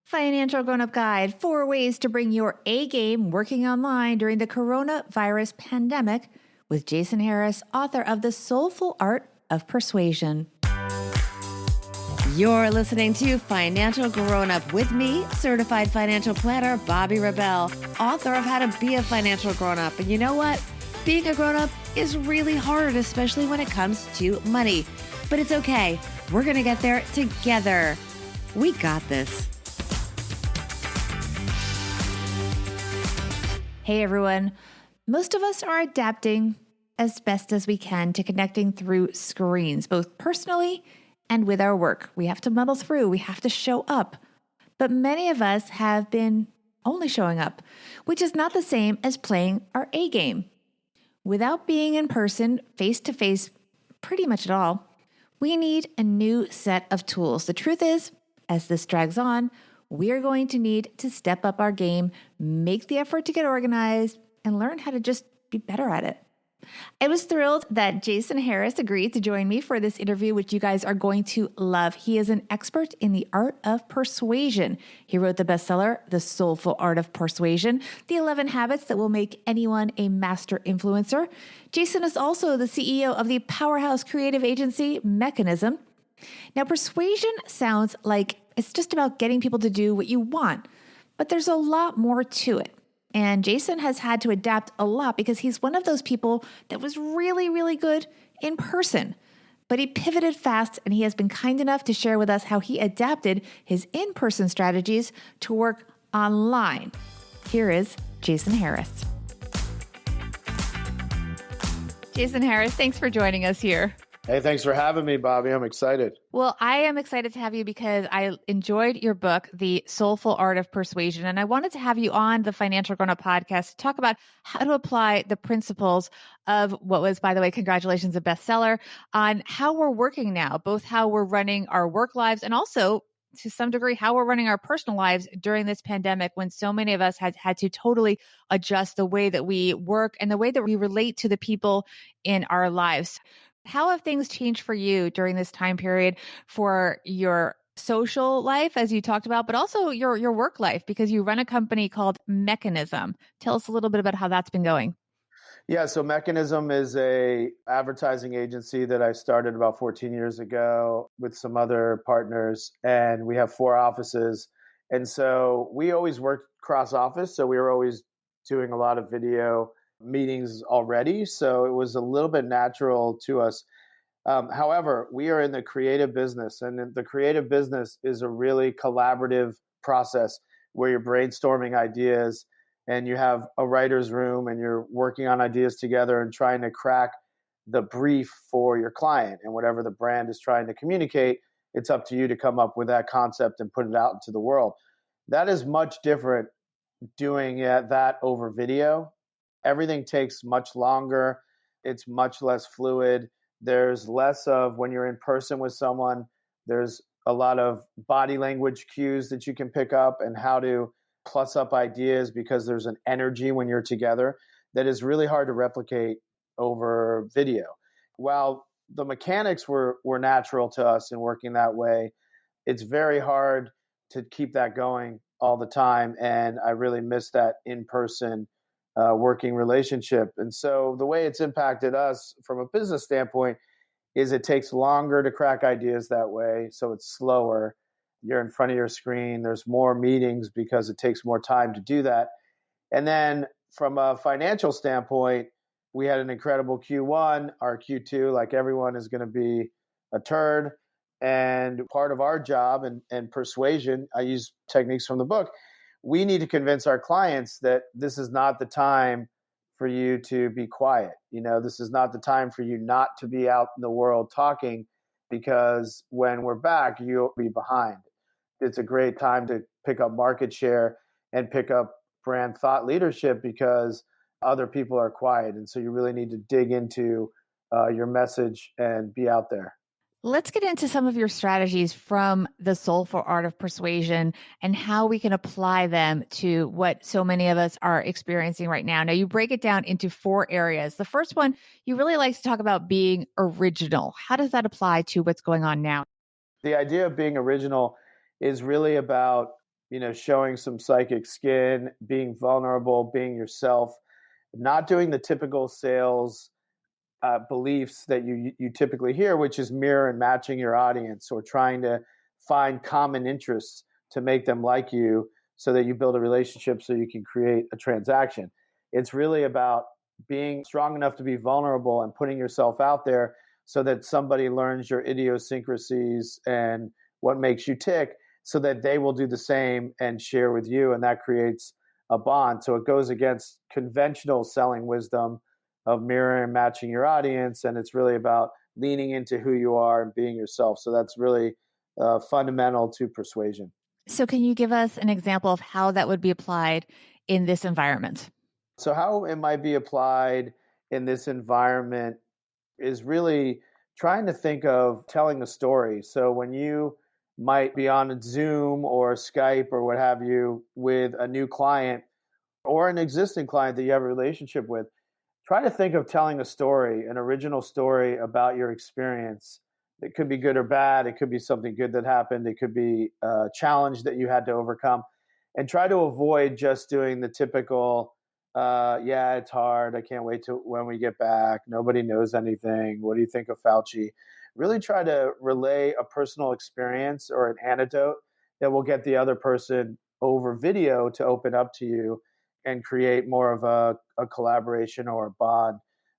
Financial Grown-Up Guide, 4 ways to bring your A game working online during the coronavirus pandemic with Jason Harris, author of The Soulful Art of Persuasion. You're listening to Financial Grown-Up with me, certified financial planner, Bobbi Rebell, author of How to Be a Financial Grown-Up. And you know what? Being a grown-up is really hard, especially when it comes to money. But it's okay. We're going to get there together. We got this. Hey everyone. Most of us are adapting as best as we can to connecting through screens, both personally and with our work. We have to muddle through, we have to show up. But many of us have been only showing up, which is not the same as playing our A game. Without being in person, face to face, pretty much at all, we need a new set of tools. The truth is, as this drags on, we are going to need to step up our game, make the effort to get organized, and learn how to just be better at it. I was thrilled that Jason Harris agreed to join me for this interview, which you guys are going to love. He is an expert in the art of persuasion. He wrote the bestseller, The Soulful Art of Persuasion, the 11 habits that will make anyone a master influencer. Jason is also the CEO of the powerhouse creative agency, Mekanism. Now, persuasion sounds like it's just about getting people to do what you want, but there's a lot more to it. And Jason has had to adapt a lot because he's one of those people that was really, really good in person, but he pivoted fast, and he has been kind enough to share with us how he adapted his in-person strategies to work online. Here is Jason Harris. Jason Harris, thanks for joining us here. Hey, thanks for having me, Bobbi. I'm excited. Well, I am excited to have you because I enjoyed your book, The Soulful Art of Persuasion, and I wanted to have you on the Financial Grown-Up podcast to talk about how to apply the principles of what was, by the way, congratulations, a bestseller, on how we're working now, both how we're running our work lives and also to some degree, how we're running our personal lives during this pandemic when so many of us had to totally adjust the way that we work and the way that we relate to the people in our lives. How have things changed for you during this time period for your social life, as you talked about, but also your work life, because you run a company called Mekanism. Tell us a little bit about how that's been going. Yeah, so Mekanism is a advertising agency that I started about 14 years ago with some other partners, and we have 4 offices. And so we always worked cross office, so we were always doing a lot of video meetings already, so it was a little bit natural to us. However, we are in the creative business, and the creative business is a really collaborative process where you're brainstorming ideas and you have a writer's room and you're working on ideas together and trying to crack the brief for your client. And whatever the brand is trying to communicate, it's up to you to come up with that concept and put it out into the world. That is much different doing that over video. Everything takes much longer. It's much less fluid. There's less of when you're in person with someone, there's a lot of body language cues that you can pick up and how to plus up ideas because there's an energy when you're together that is really hard to replicate over video. While the mechanics were natural to us in working that way, it's very hard to keep that going all the time. And I really miss that in-person working relationship. And so the way it's impacted us from a business standpoint is it takes longer to crack ideas that way. So it's slower. You're in front of your screen. There's more meetings because it takes more time to do that. And then from a financial standpoint, we had an incredible Q1. Our Q2, like everyone, is going to be a turd. And part of our job and persuasion, I use techniques from the book, we need to convince our clients that this is not the time for you to be quiet. This is not the time for you not to be out in the world talking, because when we're back, you'll be behind. It's a great time to pick up market share and pick up brand thought leadership because other people are quiet. And so you really need to dig into your message and be out there. Let's get into some of your strategies from the Soulful Art of Persuasion and how we can apply them to what so many of us are experiencing right now. Now, you break it down into 4 areas. The first one, you really like to talk about being original. How does that apply to what's going on now? The idea of being original is really about showing some psychic skin, being vulnerable, being yourself, not doing the typical sales beliefs that you typically hear, which is mirror and matching your audience or trying to find common interests to make them like you so that you build a relationship so you can create a transaction. It's really about being strong enough to be vulnerable and putting yourself out there so that somebody learns your idiosyncrasies and what makes you tick so that they will do the same and share with you. And that creates a bond. So it goes against conventional selling wisdom of mirroring and matching your audience. And it's really about leaning into who you are and being yourself. So that's really fundamental to persuasion. So, can you give us an example of how that would be applied in this environment? So, how it might be applied in this environment is really trying to think of telling a story. So, when you might be on a Zoom or Skype or what have you with a new client or an existing client that you have a relationship with, try to think of telling a story, an original story about your experience. It could be good or bad. It could be something good that happened. It could be a challenge that you had to overcome. And try to avoid just doing the typical, yeah, it's hard. I can't wait to when we get back. Nobody knows anything. What do you think of Fauci? Really try to relay a personal experience or an anecdote that will get the other person over video to open up to you and create more of a collaboration or a bond.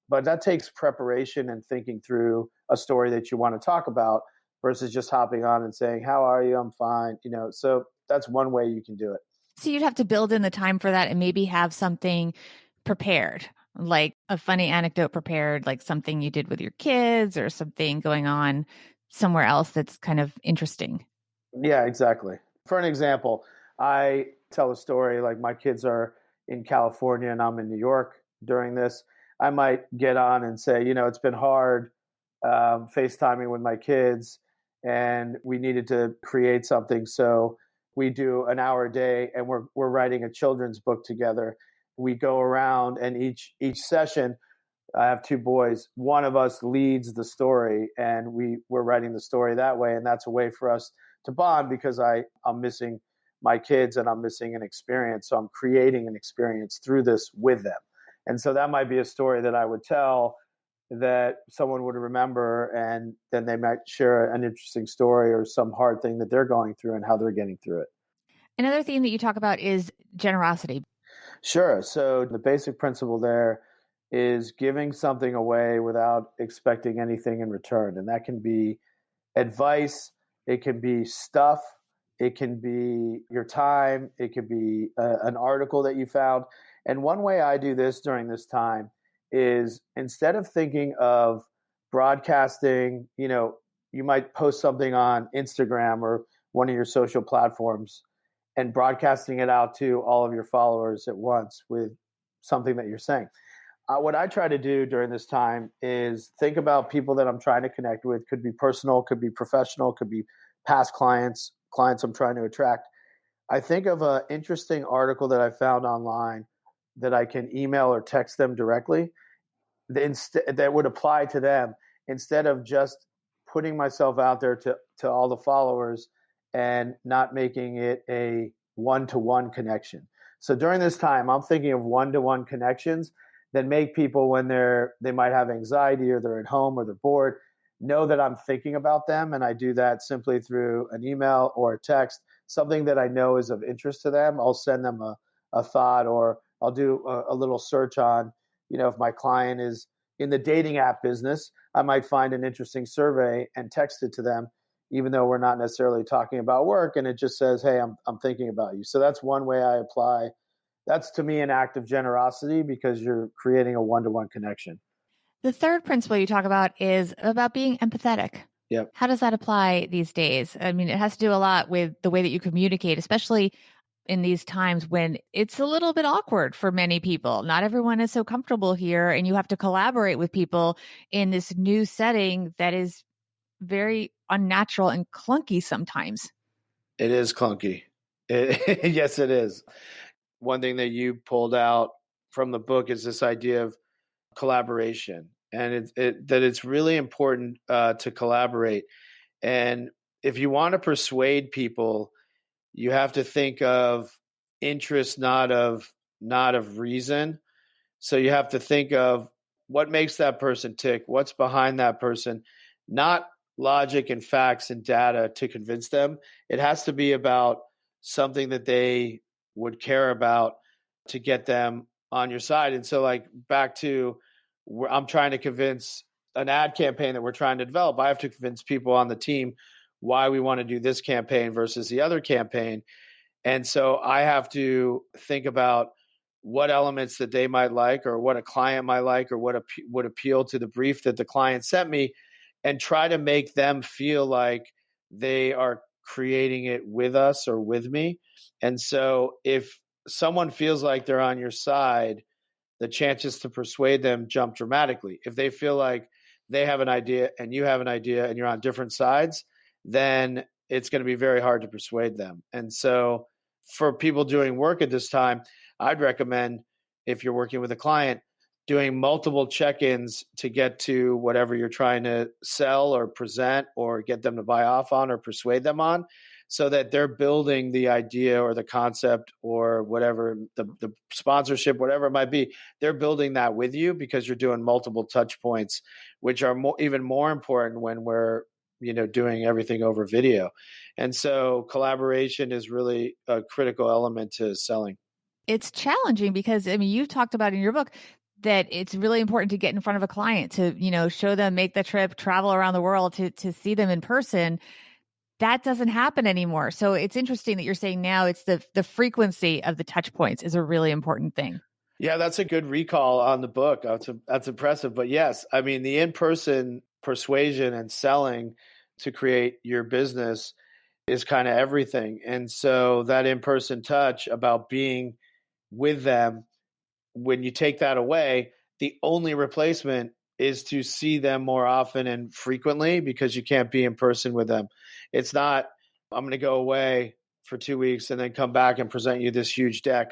But that takes preparation and thinking through a story that you want to talk about versus just hopping on and saying, "How are you? I'm fine." So that's one way you can do it. So, you'd have to build in the time for that and maybe have something prepared, like a funny anecdote prepared, like something you did with your kids or something going on somewhere else that's kind of interesting. Yeah, exactly. For an example, I tell a story like my kids are in California and I'm in New York during this. I might get on and say, it's been hard FaceTiming with my kids, and we needed to create something. So we do an hour a day, and we're writing a children's book together. We go around, and each session, I have two boys. One of us leads the story, and we're writing the story that way, and that's a way for us to bond because I'm missing my kids and I'm missing an experience, so I'm creating an experience through this with them. And so that might be a story that I would tell that someone would remember, and then they might share an interesting story or some hard thing that they're going through and how they're getting through it. Another theme that you talk about is generosity. Sure. So the basic principle there is giving something away without expecting anything in return. And that can be advice, it can be stuff, it can be your time, it could be an article that you found. And one way I do this during this time is instead of thinking of broadcasting, you might post something on Instagram or one of your social platforms and broadcasting it out to all of your followers at once with something that you're saying. What I try to do during this time is think about people that I'm trying to connect with. Could be personal, could be professional, could be past clients I'm trying to attract. I think of an interesting article that I found online that I can email or text them directly that would apply to them instead of just putting myself out there to all the followers and not making it a one-to-one connection. So during this time, I'm thinking of one-to-one connections that make people when they might have anxiety or they're at home or they're bored, know that I'm thinking about them. And I do that simply through an email or a text, something that I know is of interest to them. I'll send them a thought, or I'll do a little search on, if my client is in the dating app business, I might find an interesting survey and text it to them, even though we're not necessarily talking about work. And it just says, "Hey, I'm thinking about you." So that's one way I apply. That's to me an act of generosity because you're creating a one-to-one connection. The third principle you talk about is about being empathetic. Yep. How does that apply these days? I mean, it has to do a lot with the way that you communicate, especially in these times when it's a little bit awkward for many people. Not everyone is so comfortable here, and you have to collaborate with people in this new setting that is very unnatural and clunky sometimes. It is clunky. Yes, it is. One thing that you pulled out from the book is this idea of collaboration, and that it's really important to collaborate. And if you want to persuade people, you have to think of interest, not of reason. So you have to think of what makes that person tick, what's behind that person, not logic and facts and data to convince them. It has to be about something that they would care about to get them on your side. And so, like, back to where I'm trying to convince an ad campaign that we're trying to develop, I have to convince people on the team why we want to do this campaign versus the other campaign. And so I have to think about what elements that they might like, or what a client might like, or what would appeal to the brief that the client sent me, and try to make them feel like they are creating it with us or with me. And so if someone feels like they're on your side, the chances to persuade them jump dramatically. If they feel like they have an idea and you have an idea and you're on different sides, then it's going to be very hard to persuade them. And so for people doing work at this time, I'd recommend, if you're working with a client, doing multiple check-ins to get to whatever you're trying to sell or present or get them to buy off on or persuade them on, so that they're building the idea or the concept or whatever, the sponsorship, whatever it might be. They're building that with you because you're doing multiple touch points, which are even more important when we're doing everything over video. And so collaboration is really a critical element to selling. It's challenging because, I mean, you've talked about in your book that it's really important to get in front of a client to, show them, make the trip, travel around the world to see them in person. That doesn't happen anymore. So it's interesting that you're saying now it's the frequency of the touch points is a really important thing. Yeah, that's a good recall on the book. That's impressive. But yes, I mean, the in-person persuasion and selling to create your business is kind of everything. And so that in-person touch, about being with them, when you take that away, the only replacement is to see them more often and frequently, because you can't be in person with them. It's not, I'm going to go away for 2 weeks and then come back and present you this huge deck.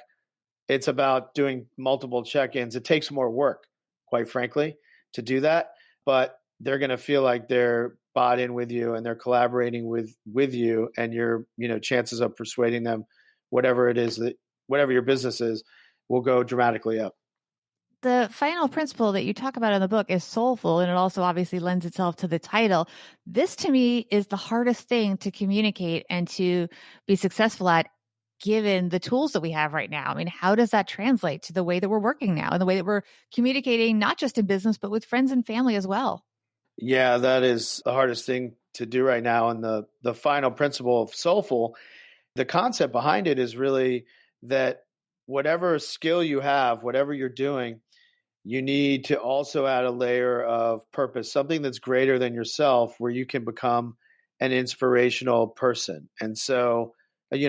It's about doing multiple check-ins. It takes more work, quite frankly, to do that, but they're going to feel like they're bought in with you and they're collaborating with you, and your chances of persuading them, whatever it is, that whatever your business is, will go dramatically up. The final principle that you talk about in the book is soulful, and it also obviously lends itself to the title. This to me is the hardest thing to communicate and to be successful at, given the tools that we have right now. I mean, how does that translate to the way that we're working now and the way that we're communicating, not just in business, but with friends and family as well? Yeah, that is the hardest thing to do right now. And the final principle of Soulful, the concept behind it is really that whatever skill you have, whatever you're doing, you need to also add a layer of purpose, something that's greater than yourself, where you can become an inspirational person. And so,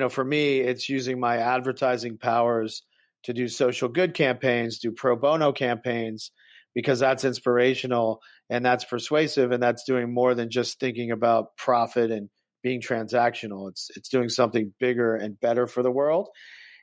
for me, it's using my advertising powers to do social good campaigns, do pro bono campaigns, because that's inspirational and that's persuasive, and that's doing more than just thinking about profit and being transactional. It's doing something bigger and better for the world.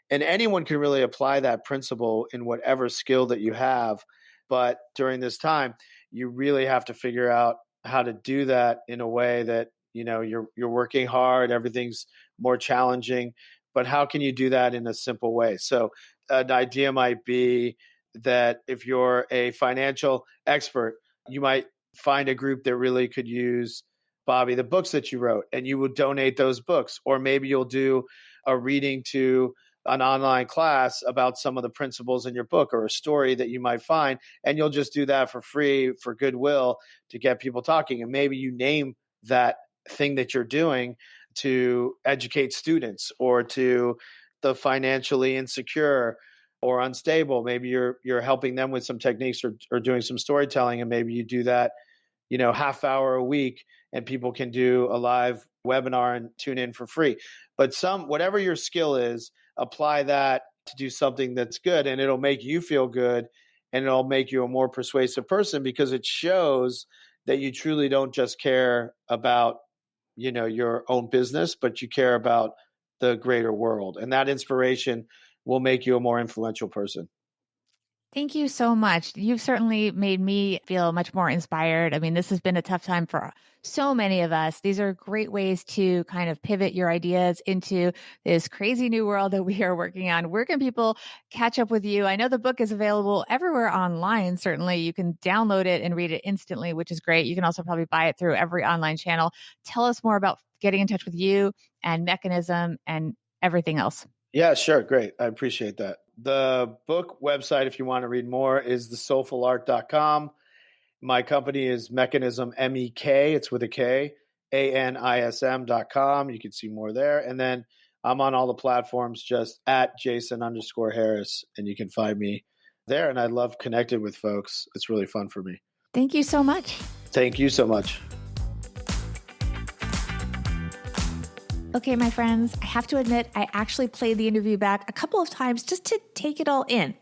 And anyone can really apply that principle in whatever skill that you have. But during this time, you really have to figure out how to do that in a way that, you're working hard, everything's more challenging, but how can you do that in a simple way? So an idea might be that if you're a financial expert, you might find a group that really could use, Bobby, the books that you wrote, and you would donate those books. Or maybe you'll do a reading to an online class about some of the principles in your book, or a story that you might find, and you'll just do that for free, for goodwill, to get people talking. And maybe you name that thing that you're doing to educate students, or to the financially insecure or unstable. Maybe you're helping them with some techniques, or doing some storytelling, and maybe you do that half hour a week, and people can do a live webinar and tune in for free. But whatever your skill is, apply that to do something that's good, and it'll make you feel good, and it'll make you a more persuasive person, because it shows that you truly don't just care about your own business, but you care about the greater world. And that inspiration will make you a more influential person. Thank you so much. You've certainly made me feel much more inspired. I mean, this has been a tough time for so many of us. These are great ways to kind of pivot your ideas into this crazy new world that we are working on. Where can people catch up with you? I know the book is available everywhere online. Certainly, you can download it and read it instantly, which is great. You can also probably buy it through every online channel. Tell us more about getting in touch with you and Mechanism and everything else. Yeah, sure. Great. I appreciate that. The book website, if you want to read more, is thesoulfulart.com. My company is Mekanism, MEK. It's with a K, ANISM.com. You can see more there. And then I'm on all the platforms just at Jason_Harris, and you can find me there. And I love connecting with folks. It's really fun for me. Thank you so much. Thank you so much. Okay, my friends, I have to admit, I actually played the interview back a couple of times just to take it all in.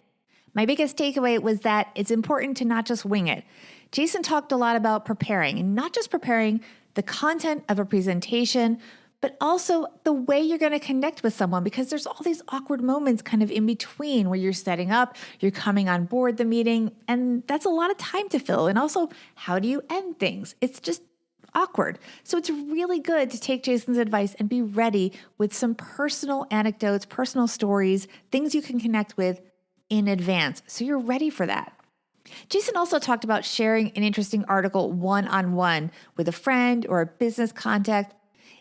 My biggest takeaway was that it's important to not just wing it. Jason talked a lot about preparing, and not just preparing the content of a presentation, but also the way you're going to connect with someone, because there's all these awkward moments kind of in between where you're setting up, you're coming on board the meeting, and that's a lot of time to fill. And also, how do you end things? It's just awkward. So it's really good to take Jason's advice and be ready with some personal anecdotes, personal stories, things you can connect with in advance. So you're ready for that. Jason also talked about sharing an interesting article one-on-one with a friend or a business contact.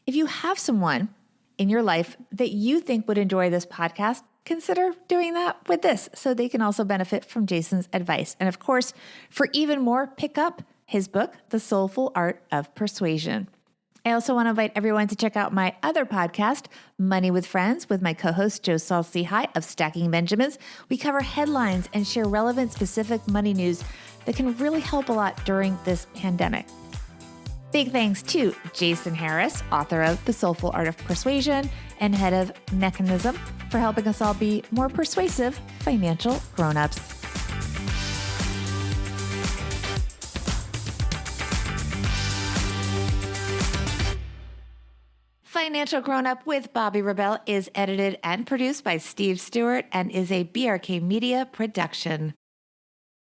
If you have someone in your life that you think would enjoy this podcast, consider doing that with this so they can also benefit from Jason's advice. And of course, for even more, pick up his book, The Soulful Art of Persuasion. I also want to invite everyone to check out my other podcast, Money with Friends, with my co-host Joe Saul-Sehy of Stacking Benjamins. We cover headlines and share relevant, specific money news that can really help a lot during this pandemic. Big thanks to Jason Harris, author of The Soulful Art of Persuasion and head of Mekanism, for helping us all be more persuasive financial grown-ups. Financial Grown Up with Bobby Rebell is edited and produced by Steve Stewart and is a BRK Media production.